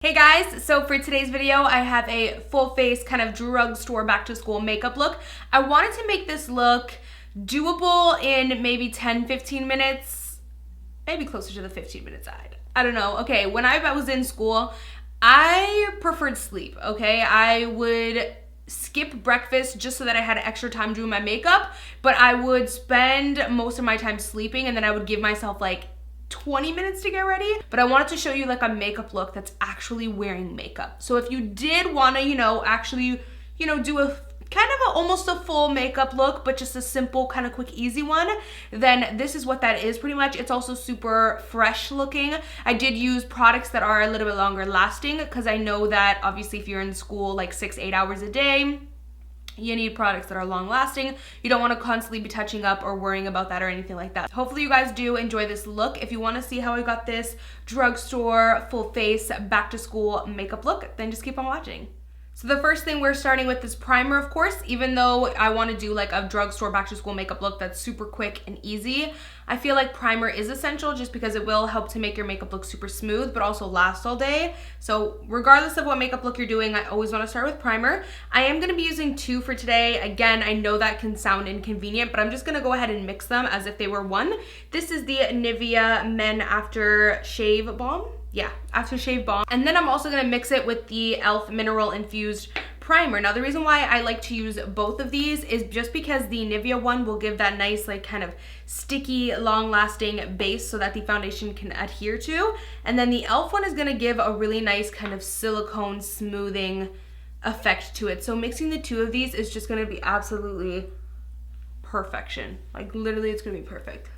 Hey guys, so for today's video, I have a full face kind of drugstore back to school makeup look. I wanted to make this look doable in maybe 10-15 minutes, maybe closer to the 15-minute side. I don't know. Okay, when I was in school, I preferred sleep, okay? I would skip breakfast just so that I had extra time doing my makeup, but I would spend most of my time sleeping and then I would give myself like 20 minutes to get ready. But I wanted to show you like a makeup look that's actually wearing makeup. So if you did want to, actually, do a kind of almost a full makeup look, but just a simple kind of quick, easy one, then this is what that is pretty much. It's also super fresh looking. I did use products that are a little bit longer lasting because I know that obviously if you're in school like 6-8 hours a day, you need products that are long lasting. You don't want to constantly be touching up or worrying about that or anything like that. Hopefully you guys do enjoy this look. If you want to see how I got this drugstore full face back to school makeup look, then just keep on watching. So the first thing we're starting with is primer, of course. Even though I want to do like a drugstore back to school makeup look that's super quick and easy, I feel like primer is essential just because it will help to make your makeup look super smooth, but also last all day. So regardless of what makeup look you're doing, I always want to start with primer. I am going to be using 2 for today. Again, I know that can sound inconvenient, but I'm just going to go ahead and mix them as if they were one. This is the Nivea Men After Shave Balm. Yeah, After Shave Balm. And then I'm also gonna mix it with the e.l.f. Mineral Infused Primer. Now the reason why I like to use both of these is just because the Nivea one will give that nice like kind of sticky, long-lasting base so that the foundation can adhere to. And then the e.l.f. one is gonna give a really nice kind of silicone smoothing effect to it. So mixing the 2 of these is just gonna be absolutely perfection. Like literally it's gonna be perfect.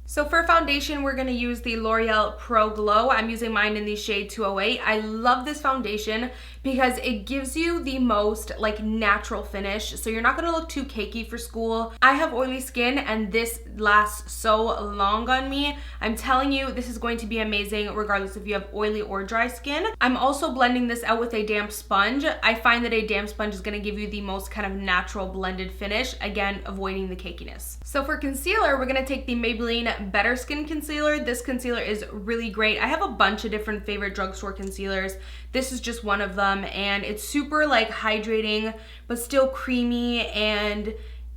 So for foundation, we're going to use the L'Oreal Pro Glow. I'm using mine in the shade 208. I love this foundation because it gives you the most like natural finish. So you're not going to look too cakey for school. I have oily skin and this lasts so long on me. I'm telling you, this is going to be amazing regardless if you have oily or dry skin. I'm also blending this out with a damp sponge. I find that a damp sponge is going to give you the most kind of natural blended finish, again, avoiding the cakiness. So for concealer, we're going to take the Maybelline Better Skin Concealer. This concealer is really great. I have a bunch of different favorite drugstore concealers. This is just one of them, and it's super like hydrating, but still creamy, and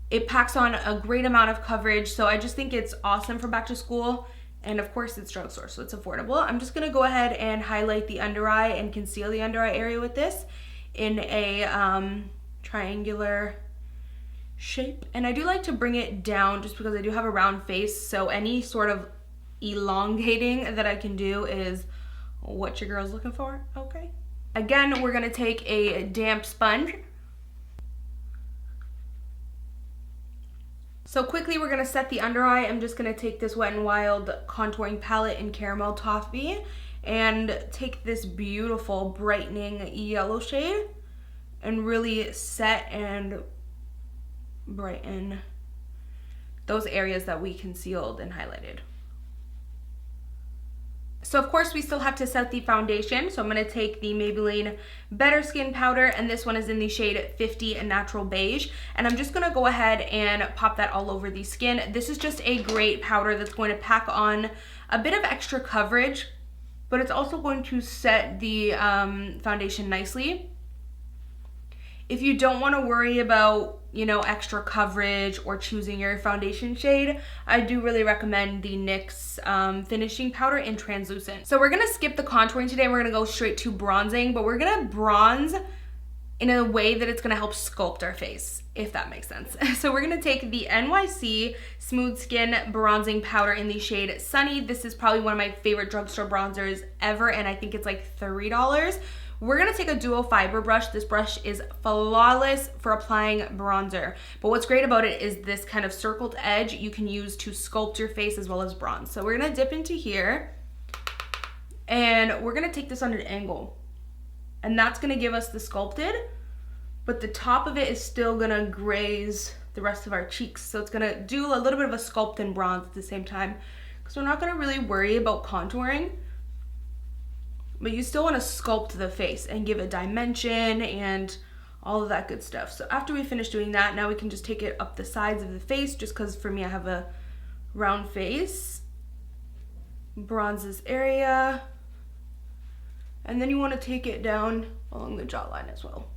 it packs on a great amount of coverage. So I just think it's awesome for back to school. And of course it's drugstore, so it's affordable. I'm just gonna go ahead and highlight the under eye and conceal the under eye area with this in a triangular shape. And I do like to bring it down just because I do have a round face, so any sort of elongating that I can do is what your girl's looking for, okay? Again, we're gonna take a damp sponge. So quickly we're gonna set the under eye. I'm just gonna take this Wet n Wild contouring palette in Caramel Toffee and take this beautiful brightening yellow shade and really set and brighten those areas that we concealed and highlighted. So of course we still have to set the foundation. So I'm going to take the Maybelline Better Skin Powder, and this one is in the shade 50 Natural Beige. And I'm just going to go ahead and pop that all over the skin. This is just a great powder that's going to pack on a bit of extra coverage, but it's also going to set the foundation nicely. If you don't want to worry about, extra coverage or choosing your foundation shade, I do really recommend the NYX finishing powder in translucent. So we're going to skip the contouring today. We're going to go straight to bronzing, but we're going to bronze in a way that it's going to help sculpt our face, if that makes sense. So we're going to take the NYC Smooth Skin Bronzing Powder in the shade Sunny. This is probably one of my favorite drugstore bronzers ever, and I think it's like $3. We're gonna take a duo fiber brush. This brush is flawless for applying bronzer. But what's great about it is this kind of circled edge you can use to sculpt your face as well as bronze. So we're gonna dip into here and we're gonna take this on an angle. And that's gonna give us the sculpted, but the top of it is still gonna graze the rest of our cheeks. So it's gonna do a little bit of a sculpt and bronze at the same time, because we're not gonna really worry about contouring. But you still want to sculpt the face and give it dimension and all of that good stuff. So after we finish doing that, now we can just take it up the sides of the face, just because for me I have a round face. Bronze this area. And then you want to take it down along the jawline as well.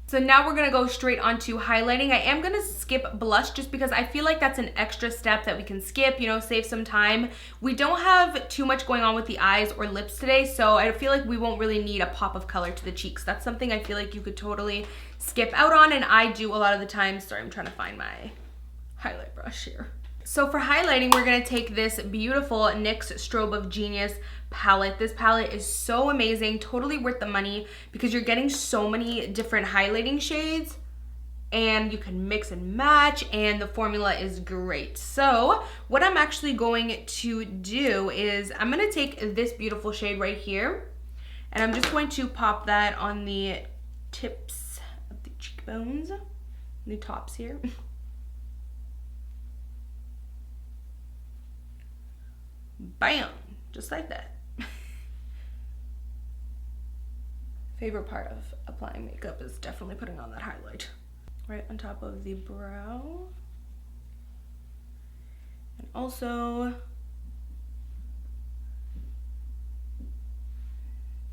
So now we're gonna go straight onto highlighting. I am gonna skip blush just because I feel like that's an extra step that we can skip, you know, save some time. We don't have too much going on with the eyes or lips today, so I feel like we won't really need a pop of color to the cheeks. That's something I feel like you could totally skip out on, and I do a lot of the time. Sorry, I'm trying to find my highlight brush here. So for highlighting, we're gonna take this beautiful NYX Strobe of Genius palette. This palette is so amazing, totally worth the money because you're getting so many different highlighting shades and you can mix and match, and the formula is great. So what I'm actually going to do is I'm gonna take this beautiful shade right here, and I'm just going to pop that on the tips of the cheekbones, the tops here. Bam, just like that. Favorite part of applying makeup is definitely putting on that highlight. Right on top of the brow. And also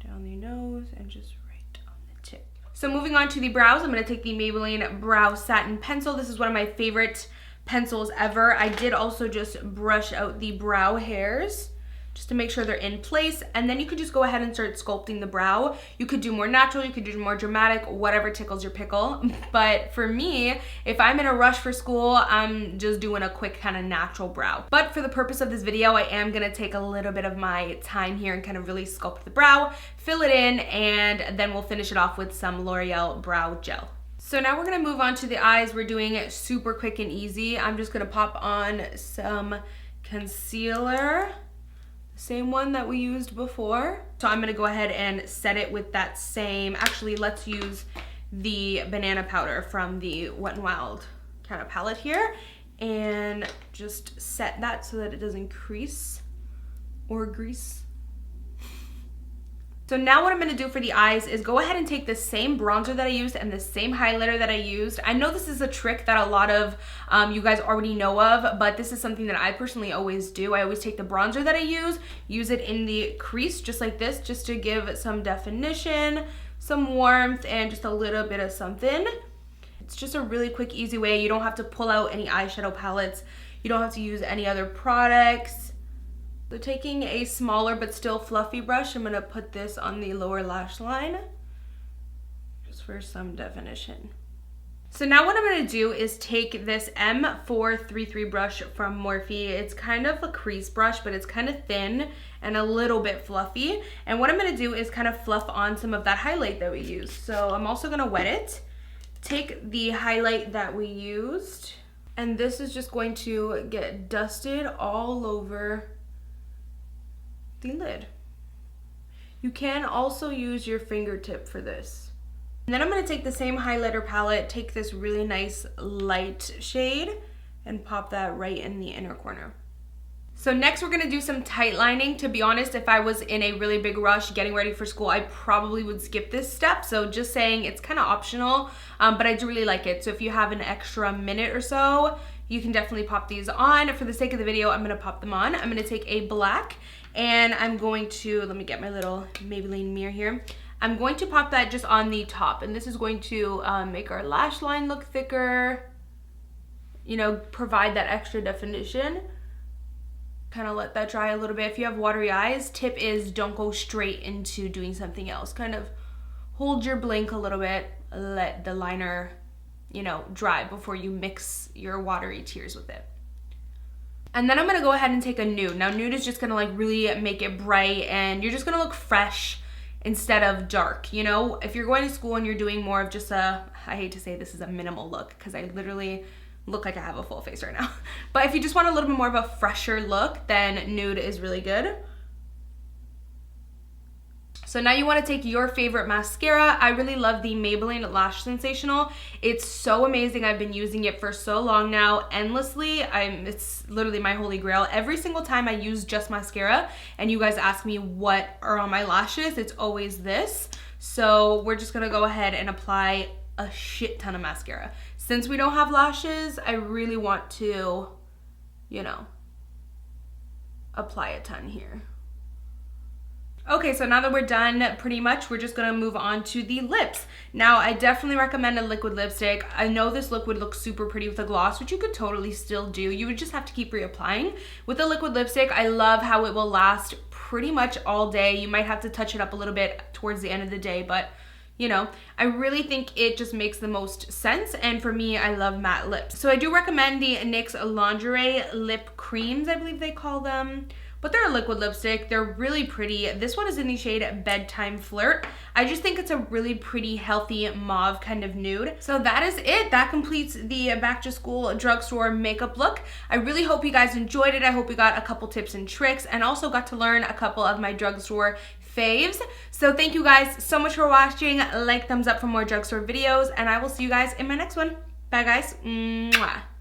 down the nose and just right on the tip. So moving on to the brows, I'm gonna take the Maybelline Brow Satin Pencil. This is one of my favorite pencils ever. I did also just brush out the brow hairs just to make sure they're in place, and then you could just go ahead and start sculpting the brow. You could do more natural, you could do more dramatic, whatever tickles your pickle. But for me, if I'm in a rush for school, I'm just doing a quick kind of natural brow. But for the purpose of this video, I am gonna take a little bit of my time here and kind of really sculpt the brow, fill it in, and then we'll finish it off with some L'Oreal Brow Gel. So now we're gonna move on to the eyes. We're doing it super quick and easy. I'm just gonna pop on some concealer, same one that we used before. So I'm gonna go ahead and set it with that same, actually let's use the banana powder from the Wet n Wild kind of palette here, and just set that so that it doesn't crease or grease. So now what I'm gonna do for the eyes is go ahead and take the same bronzer that I used and the same highlighter that I used. I know this is a trick that a lot of you guys already know of, but this is something that I personally always do. I always take the bronzer that I use it in the crease just like this, just to give some definition, some warmth, and just a little bit of something. It's just a really quick, easy way. You don't have to pull out any eyeshadow palettes. You don't have to use any other products. So taking a smaller but still fluffy brush, I'm gonna put this on the lower lash line just for some definition. So now what I'm gonna do is take this M433 brush from Morphe. It's kind of a crease brush, but it's kind of thin and a little bit fluffy. And what I'm gonna do is kind of fluff on some of that highlight that we used. So I'm also gonna wet it, take the highlight that we used, and this is just going to get dusted all over the lid. You can also use your fingertip for this. And then I'm gonna take the same highlighter palette, take this really nice light shade, and pop that right in the inner corner. So next we're gonna do some tight lining. To be honest, if I was in a really big rush getting ready for school, I probably would skip this step. So just saying, it's kind of optional, but I do really like it. So if you have an extra minute or so, you can definitely pop these on. For the sake of the video, I'm gonna pop them on. I'm gonna take a black, and I'm going to, let me get my little Maybelline mirror here. I'm going to pop that just on the top, and this is going to make our lash line look thicker, you know, provide that extra definition. Kind of let that dry a little bit. If you have watery eyes, tip is don't go straight into doing something else. Kind of hold your blink a little bit, let the liner, you know, dry before you mix your watery tears with it. And then I'm gonna go ahead and take a nude. Now nude is just gonna like really make it bright, and you're just gonna look fresh instead of dark, you know? If you're going to school and you're doing more of just a, I hate to say this is a minimal look because I literally look like I have a full face right now. But if you just want a little bit more of a fresher look, then nude is really good. So now you want to take your favorite mascara. I really love the Maybelline Lash Sensational. It's so amazing. I've been using it for so long now, endlessly. It's literally my holy grail. Every single time I use just mascara and you guys ask me what are on my lashes, it's always this. So we're just gonna go ahead and apply a shit ton of mascara. Since we don't have lashes, I really want to, you know, apply a ton here. Okay, so now that we're done, pretty much, we're just gonna move on to the lips. Now, I definitely recommend a liquid lipstick. I know this look would look super pretty with a gloss, which you could totally still do. You would just have to keep reapplying. With a liquid lipstick, I love how it will last pretty much all day. You might have to touch it up a little bit towards the end of the day, but you know, I really think it just makes the most sense, and for me, I love matte lips. So I do recommend the NYX Lingerie Lip Creams, I believe they call them. But they're a liquid lipstick. They're really pretty. This one is in the shade Bedtime Flirt. I just think it's a really pretty, healthy mauve kind of nude. So that is it. That completes the back to school drugstore makeup look. I really hope you guys enjoyed it. I hope you got a couple tips and tricks and also got to learn a couple of my drugstore faves. So thank you guys so much for watching. Like, thumbs up for more drugstore videos, and I will see you guys in my next one. Bye guys. Mwah.